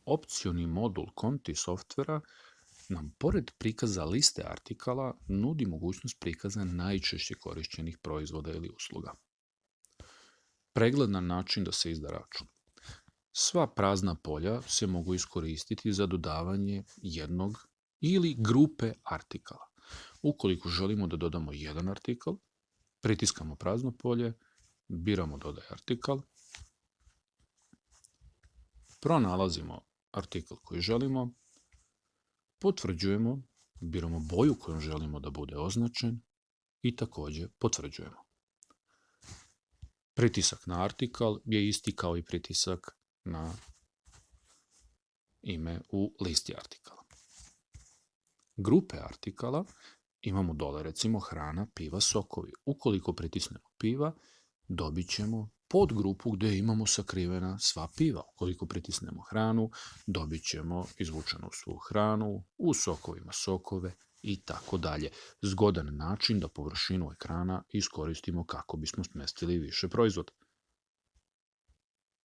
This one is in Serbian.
Opcioni modul Conti softvera nam pored prikaza liste artikala nudi mogućnost prikaza najčešće korišćenih proizvoda ili usluga. Pregledan način da se izda račun. Sva prazna polja se mogu iskoristiti za dodavanje jednog ili grupe artikala. Ukoliko želimo da dodamo jedan artikal, pritiskamo prazno polje, biramo dodaj artikal, pronalazimo artikal koji želimo, potvrđujemo, biramo boju kojom želimo da bude označen i također potvrđujemo. Pritisak na artikal je isti kao i pritisak na ime u listi artikala. Grupe artikala imamo dole recimo hrana, piva, sokovi. Ukoliko pritisnemo piva, dobit ćemo podgrupu gdje imamo sakrivena sva piva. Ukoliko pritisnemo hranu, dobit ćemo izvučenu svu hranu, u sokovima sokove i tako dalje. Zgodan način da površinu ekrana iskoristimo kako bismo smestili više proizvoda.